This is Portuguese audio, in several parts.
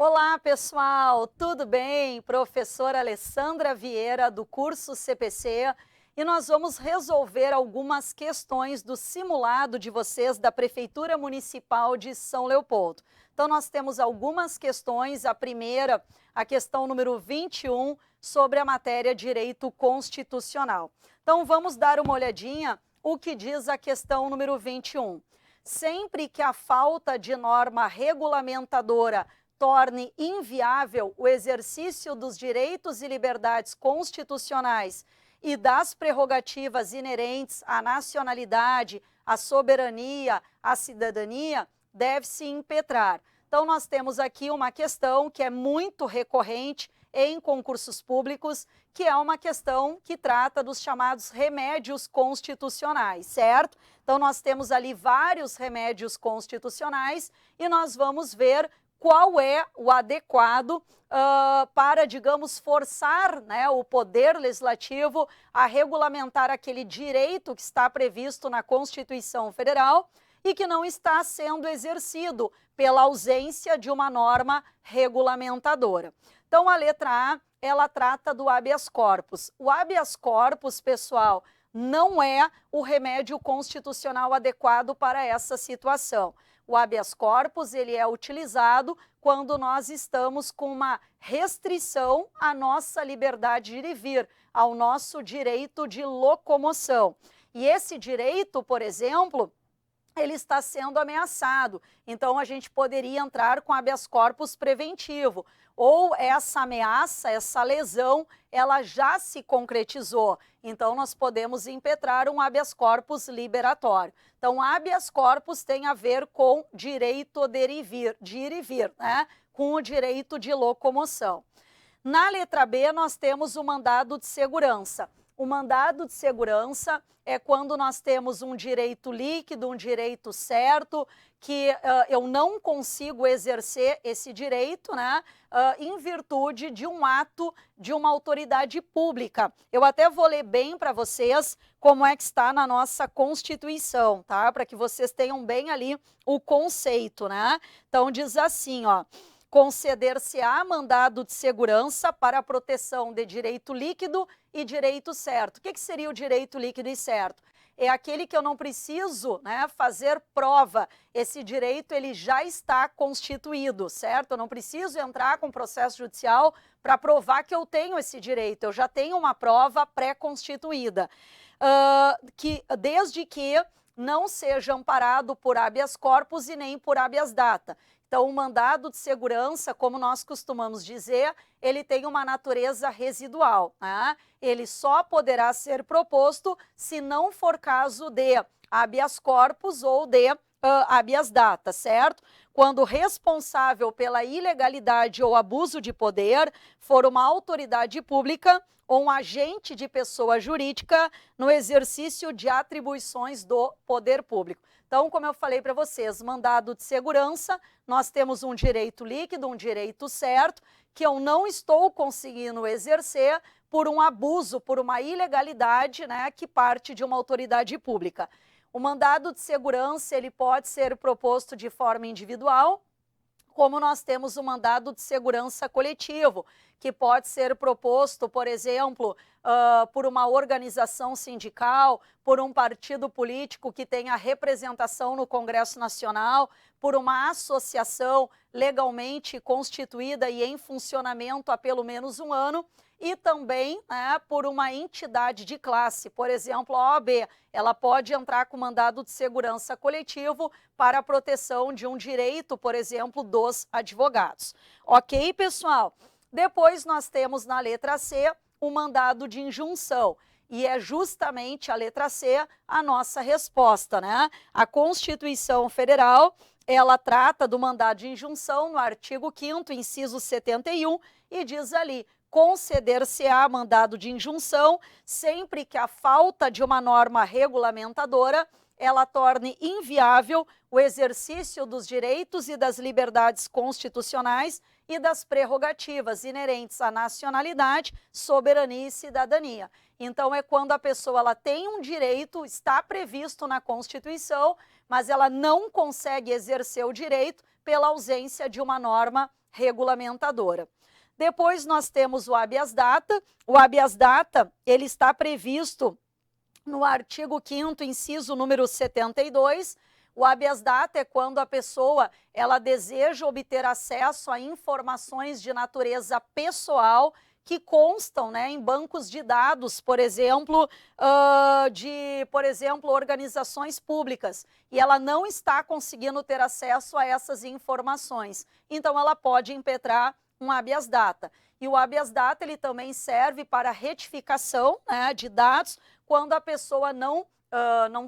Olá, pessoal, tudo bem? Professora Alessandra Vieira, do curso CPC, e nós vamos resolver algumas questões do simulado de vocês da Prefeitura Municipal de São Leopoldo. Então, nós temos algumas questões. A primeira, a questão número 21, sobre a matéria Direito Constitucional. Então, vamos dar uma olhadinha o que diz a questão número 21. Sempre que a falta de norma regulamentadora torne inviável o exercício dos direitos e liberdades constitucionais e das prerrogativas inerentes à nacionalidade, à soberania, à cidadania, deve-se impetrar. Então, nós temos aqui uma questão que é muito recorrente em concursos públicos, que é uma questão que trata dos chamados remédios constitucionais, certo? Então, nós temos ali vários remédios constitucionais e nós vamos ver qual é o adequado para, digamos, forçar, né, o Poder Legislativo a regulamentar aquele direito que está previsto na Constituição Federal e que não está sendo exercido pela ausência de uma norma regulamentadora. Então, a letra A, ela trata do habeas corpus. O habeas corpus, pessoal, não é o remédio constitucional adequado para essa situação. O habeas corpus, ele é utilizado quando nós estamos com uma restrição à nossa liberdade de ir e vir, ao nosso direito de locomoção. E esse direito, por exemplo, ele está sendo ameaçado. Então, a gente poderia entrar com habeas corpus preventivo. Ou essa ameaça, essa lesão, ela já se concretizou. Então, nós podemos impetrar um habeas corpus liberatório. Então, habeas corpus tem a ver com direito de ir e vir, né? Com o direito de locomoção. Na letra B, nós temos o mandado de segurança. O mandado de segurança é quando nós temos um direito líquido, um direito certo, que eu não consigo exercer esse direito, né, em virtude de um ato de uma autoridade pública. Eu até vou ler bem para vocês como é que está na nossa Constituição, tá? Para que vocês tenham bem ali o conceito, né? Então, diz assim, ó: conceder-se-á mandado de segurança para a proteção de direito líquido e direito certo. O que seria o direito líquido e certo? É aquele que eu não preciso, né, fazer prova. Esse direito, ele já está constituído, certo? Eu não preciso entrar com processo judicial para provar que eu tenho esse direito. Eu já tenho uma prova pré-constituída. Desde que não seja amparado por habeas corpus e nem por habeas data. Então, o mandado de segurança, como nós costumamos dizer, ele tem uma natureza residual, né? Ele só poderá ser proposto se não for caso de habeas corpus ou de habeas data, certo? Quando o responsável pela ilegalidade ou abuso de poder for uma autoridade pública ou um agente de pessoa jurídica no exercício de atribuições do poder público. Então, como eu falei para vocês, mandado de segurança, nós temos um direito líquido, um direito certo, que eu não estou conseguindo exercer por um abuso, por uma ilegalidade, né, que parte de uma autoridade pública. O mandado de segurança, ele pode ser proposto de forma individual, como nós temos o mandado de segurança coletivo, que pode ser proposto, por exemplo, por uma organização sindical, por um partido político que tenha representação no Congresso Nacional, por uma associação legalmente constituída e em funcionamento há pelo menos um ano, e também, né, por uma entidade de classe, por exemplo, a OAB, ela pode entrar com mandado de segurança coletivo para a proteção de um direito, por exemplo, dos advogados. Ok, pessoal? Depois nós temos na letra C o mandado de injunção. E é justamente a letra C a nossa resposta, né? A Constituição Federal, ela trata do mandado de injunção no artigo 5º, inciso 71, e diz ali: conceder-se-á mandado de injunção sempre que a falta de uma norma regulamentadora ela torne inviável o exercício dos direitos e das liberdades constitucionais e das prerrogativas inerentes à nacionalidade, soberania e cidadania. Então, é quando a pessoa ela tem um direito, está previsto na Constituição, mas ela não consegue exercer o direito pela ausência de uma norma regulamentadora. Depois nós temos o habeas data. O habeas data, ele está previsto no artigo 5º, inciso número 72, o habeas data é quando a pessoa ela deseja obter acesso a informações de natureza pessoal que constam, né, em bancos de dados, por exemplo, organizações públicas, e ela não está conseguindo ter acesso a essas informações. Então, ela pode impetrar um habeas data. E o habeas data ele também serve para retificação, né, de dados, quando a pessoa não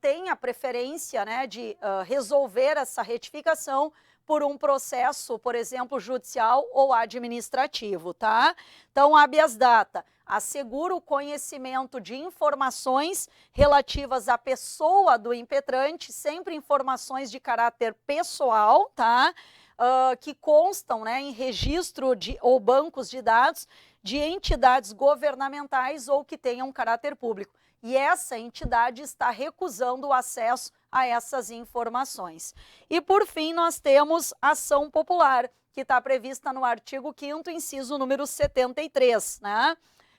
tem a preferência, né, de resolver essa retificação por um processo, por exemplo, judicial ou administrativo, tá? Então, habeas data assegura o conhecimento de informações relativas à pessoa do impetrante, sempre informações de caráter pessoal, tá? Que constam, né, em registro ou bancos de dados de entidades governamentais ou que tenham caráter público. E essa entidade está recusando o acesso a essas informações. E, por fim, nós temos ação popular, que está prevista no artigo 5º, inciso número 73, né?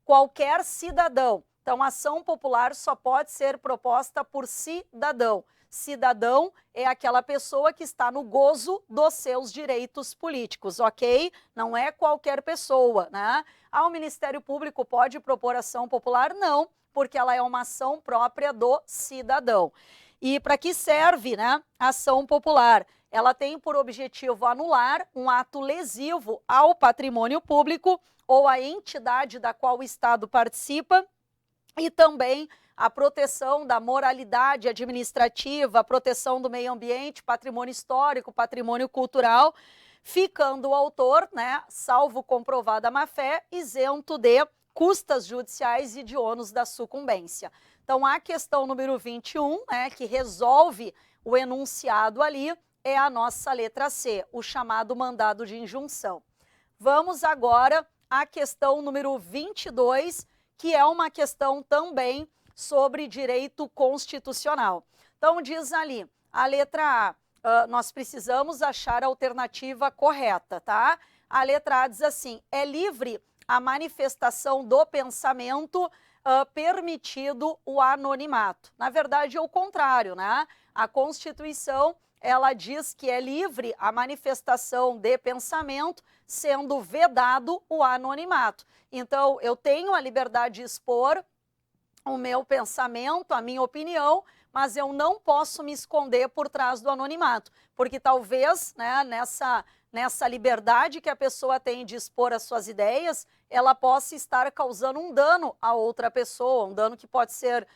Qualquer cidadão. Então, ação popular só pode ser proposta por cidadão. Cidadão é aquela pessoa que está no gozo dos seus direitos políticos, ok? Não é qualquer pessoa, né? O Ministério Público pode propor ação popular? Não, porque ela é uma ação própria do cidadão. E para que serve, né, a ação popular? Ela tem por objetivo anular um ato lesivo ao patrimônio público ou à entidade da qual o Estado participa, e também a proteção da moralidade administrativa, a proteção do meio ambiente, patrimônio histórico, patrimônio cultural, ficando o autor, né, salvo comprovada má-fé, isento de custas judiciais e de ônus da sucumbência. Então, a questão número 21, né, que resolve o enunciado ali, é a nossa letra C, o chamado mandado de injunção. Vamos agora à questão número 22, que é uma questão também sobre direito constitucional. Então, diz ali, a letra A, nós precisamos achar a alternativa correta, tá? A letra A diz assim, é livre a manifestação do pensamento, permitido o anonimato. Na verdade, é o contrário, né? A Constituição, ela diz que é livre a manifestação de pensamento, sendo vedado o anonimato. Então, eu tenho a liberdade de expor o meu pensamento, a minha opinião, mas eu não posso me esconder por trás do anonimato, porque talvez, né, nessa liberdade que a pessoa tem de expor as suas ideias, ela possa estar causando um dano a outra pessoa, um dano que pode ser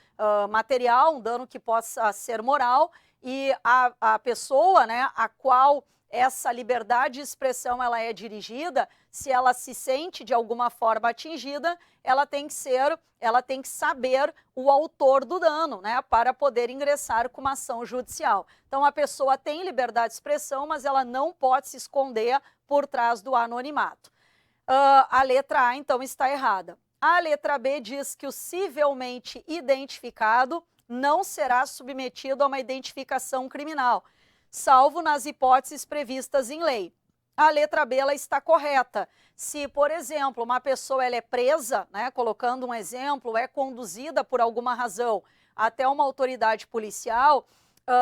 material, um dano que possa ser moral, e a pessoa, né, a qual essa liberdade de expressão ela é dirigida, se ela se sente de alguma forma atingida, ela tem que saber o autor do dano, né, para poder ingressar com uma ação judicial. Então, a pessoa tem liberdade de expressão, mas ela não pode se esconder por trás do anonimato. A letra A, então, está errada. A letra B diz que o civilmente identificado não será submetido a uma identificação criminal, salvo nas hipóteses previstas em lei. A letra B ela está correta. Se, por exemplo, uma pessoa ela é presa, né, colocando um exemplo, é conduzida por alguma razão até uma autoridade policial,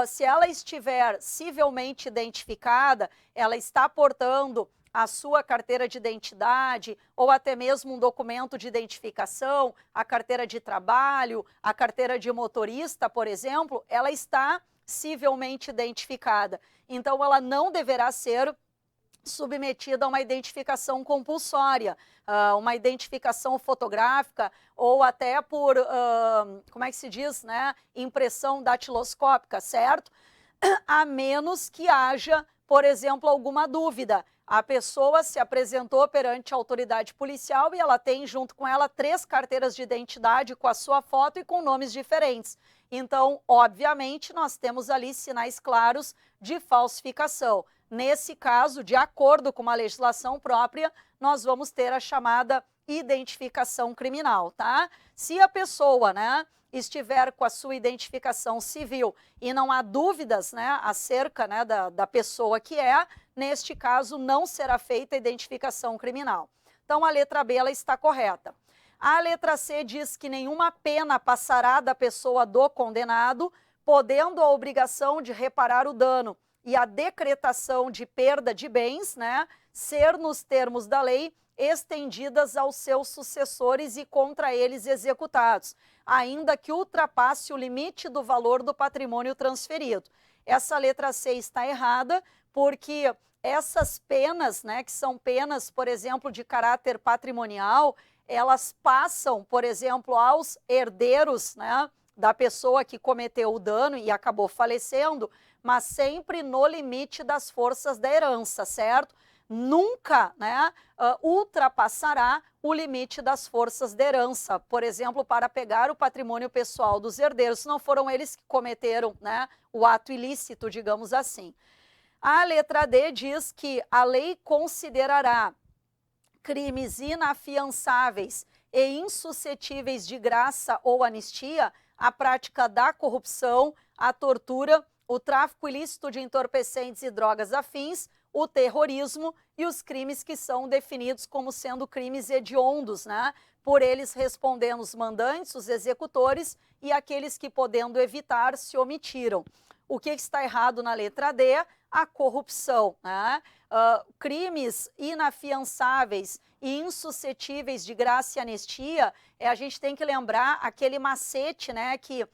se ela estiver civilmente identificada, ela está portando a sua carteira de identidade ou até mesmo um documento de identificação, a carteira de trabalho, a carteira de motorista, por exemplo, ela está civilmente identificada. Então, ela não deverá ser submetida a uma identificação compulsória, uma identificação fotográfica ou até por, como é que se diz, né, impressão datiloscópica, certo? A menos que haja, por exemplo, alguma dúvida. A pessoa se apresentou perante a autoridade policial e ela tem junto com ela 3 carteiras de identidade com a sua foto e com nomes diferentes. Então, obviamente, nós temos ali sinais claros de falsificação. Nesse caso, de acordo com uma legislação própria, nós vamos ter a chamada identificação criminal, tá? Se a pessoa, né, estiver com a sua identificação civil e não há dúvidas, né, acerca, né, da pessoa que é, neste caso não será feita a identificação criminal. Então a letra B ela está correta. A letra C diz que nenhuma pena passará da pessoa do condenado, podendo a obrigação de reparar o dano e a decretação de perda de bens, né, ser nos termos da lei estendidas aos seus sucessores e contra eles executados, ainda que ultrapasse o limite do valor do patrimônio transferido. Essa letra C está errada, porque essas penas, né, que são penas, por exemplo, de caráter patrimonial, elas passam, por exemplo, aos herdeiros, né, da pessoa que cometeu o dano e acabou falecendo, mas sempre no limite das forças da herança, certo? Nunca, né, ultrapassará o limite das forças da herança, por exemplo, para pegar o patrimônio pessoal dos herdeiros, se não foram eles que cometeram, né, o ato ilícito, digamos assim. A letra D diz que a lei considerará crimes inafiançáveis e insuscetíveis de graça ou anistia a prática da corrupção, a tortura, o tráfico ilícito de entorpecentes e drogas afins, o terrorismo e os crimes que são definidos como sendo crimes hediondos, né? Por eles respondendo os mandantes, os executores e aqueles que, podendo evitar, se omitiram. O que está errado na letra D? A corrupção, né? Crimes inafiançáveis e insuscetíveis de graça e anistia, a gente tem que lembrar aquele macete, né, que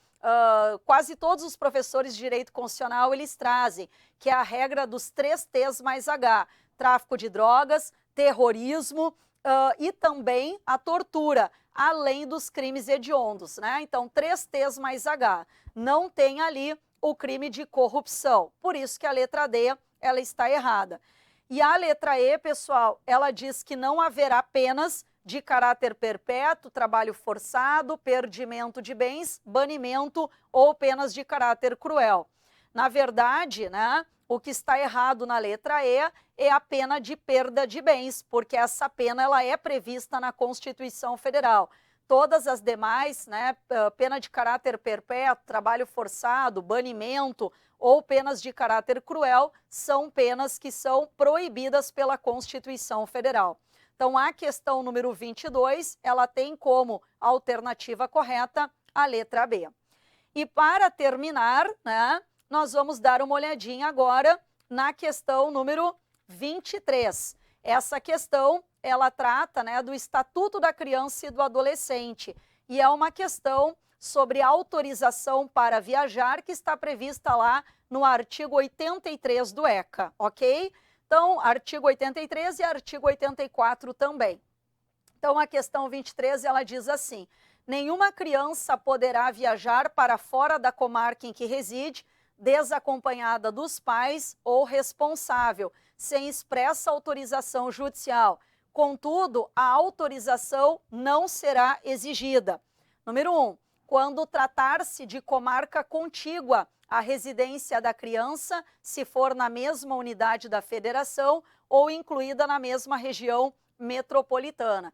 quase todos os professores de direito constitucional eles trazem, que é a regra dos 3 T's mais H: tráfico de drogas, terrorismo e também a tortura, além dos crimes hediondos, né? Então, 3 T's mais H. Não tem ali o crime de corrupção. Por isso que a letra D ela está errada. E a letra E, pessoal, ela diz que não haverá penas de caráter perpétuo, trabalho forçado, perdimento de bens, banimento ou penas de caráter cruel. Na verdade, né, o que está errado na letra E é a pena de perda de bens, porque essa pena ela é prevista na Constituição Federal. Todas as demais, né, pena de caráter perpétuo, trabalho forçado, banimento ou penas de caráter cruel, são penas que são proibidas pela Constituição Federal. Então, a questão número 22, ela tem como alternativa correta a letra B. E para terminar, né, nós vamos dar uma olhadinha agora na questão número 23. Essa questão, ela trata, né, do Estatuto da Criança e do Adolescente, e é uma questão sobre autorização para viajar que está prevista lá no artigo 83 do ECA, ok? Então, artigo 83 e artigo 84 também. Então, a questão 23, ela diz assim: nenhuma criança poderá viajar para fora da comarca em que reside, desacompanhada dos pais ou responsável, sem expressa autorização judicial. Contudo, a autorização não será exigida. Número 1. Quando tratar-se de comarca contígua à residência da criança, se for na mesma unidade da federação ou incluída na mesma região metropolitana.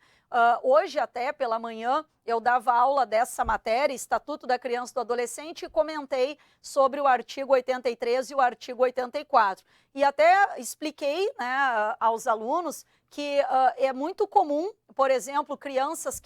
Hoje, até pela manhã, eu dava aula dessa matéria, Estatuto da Criança e do Adolescente, e comentei sobre o artigo 83 e o artigo 84. E até expliquei, né, aos alunos que é muito comum, por exemplo, crianças,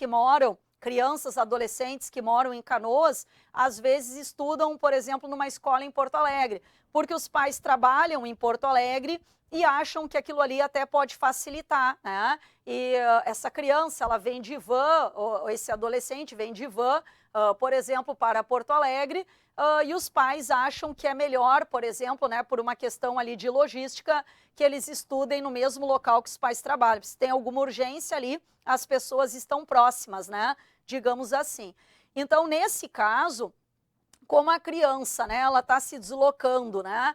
adolescentes que moram em Canoas, às vezes estudam, por exemplo, numa escola em Porto Alegre, porque os pais trabalham em Porto Alegre e acham que aquilo ali até pode facilitar, né? E essa criança, ela vem de van, ou esse adolescente vem de van, por exemplo, para Porto Alegre, e os pais acham que é melhor, por exemplo, né, por uma questão ali de logística, que eles estudem no mesmo local que os pais trabalham. Se tem alguma urgência ali, as pessoas estão próximas, né? Digamos assim. Então, nesse caso, como a criança, né, ela está se deslocando, né,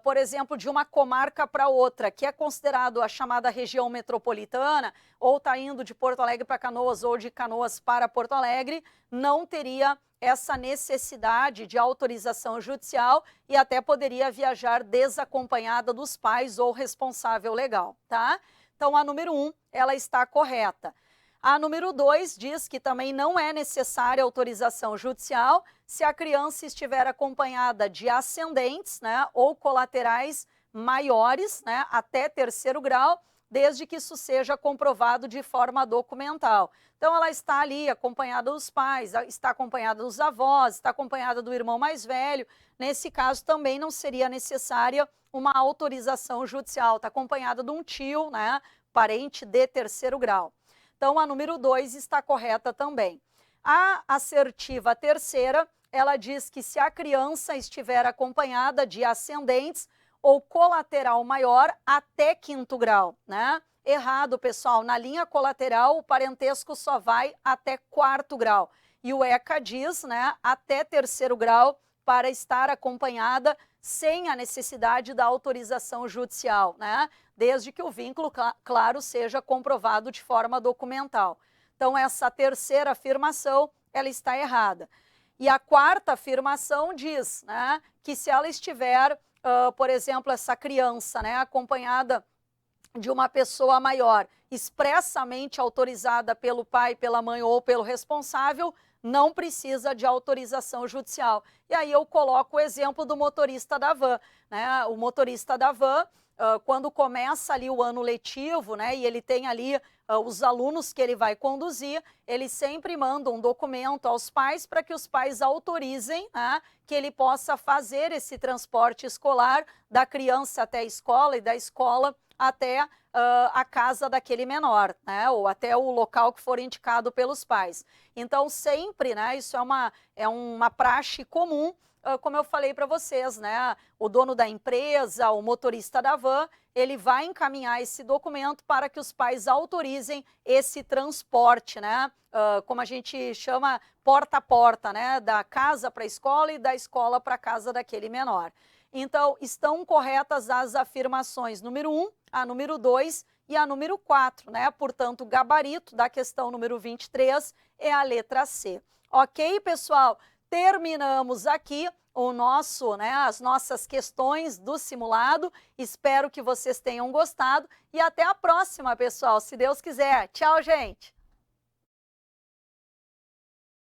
por exemplo, de uma comarca para outra, que é considerado a chamada região metropolitana, ou está indo de Porto Alegre para Canoas ou de Canoas para Porto Alegre, não teria essa necessidade de autorização judicial e até poderia viajar desacompanhada dos pais ou responsável legal, tá? Então, a número 1, ela está correta. A número 2 diz que também não é necessária autorização judicial se a criança estiver acompanhada de ascendentes, né, ou colaterais maiores, né, até terceiro grau, desde que isso seja comprovado de forma documental. Então, ela está ali acompanhada dos pais, está acompanhada dos avós, está acompanhada do irmão mais velho. Nesse caso, também não seria necessária uma autorização judicial, está acompanhada de um tio, né, parente de terceiro grau. Então, a número 2 está correta também. A assertiva terceira, ela diz que se a criança estiver acompanhada de ascendentes ou colateral maior até quinto grau, né? Errado, pessoal. Na linha colateral, o parentesco só vai até quarto grau. E o ECA diz, né, até terceiro grau para estar acompanhada sem a necessidade da autorização judicial, né? Desde que o vínculo, claro, seja comprovado de forma documental. Então, essa terceira afirmação, ela está errada. E a quarta afirmação diz, né, que se ela estiver, por exemplo, essa criança, né, acompanhada de uma pessoa maior, expressamente autorizada pelo pai, pela mãe ou pelo responsável, não precisa de autorização judicial. E aí eu coloco o exemplo do motorista da van, né? O motorista da van, quando começa ali o ano letivo, né, e ele tem ali os alunos que ele vai conduzir, ele sempre manda um documento aos pais para que os pais autorizem, né, que ele possa fazer esse transporte escolar da criança até a escola e da escola até a casa daquele menor, né, ou até o local que for indicado pelos pais. Então, sempre, né, isso é uma praxe comum, como eu falei para vocês, né, o dono da empresa, o motorista da van, ele vai encaminhar esse documento para que os pais autorizem esse transporte, né, como a gente chama, porta a porta, né, da casa para a escola e da escola para a casa daquele menor. Então, estão corretas as afirmações número 1, a número 2 e a número 4, né? Portanto, o gabarito da questão número 23 é a letra C. Ok, pessoal? Terminamos aqui o nosso, né, as nossas questões do simulado. Espero que vocês tenham gostado e até a próxima, pessoal, se Deus quiser. Tchau, gente!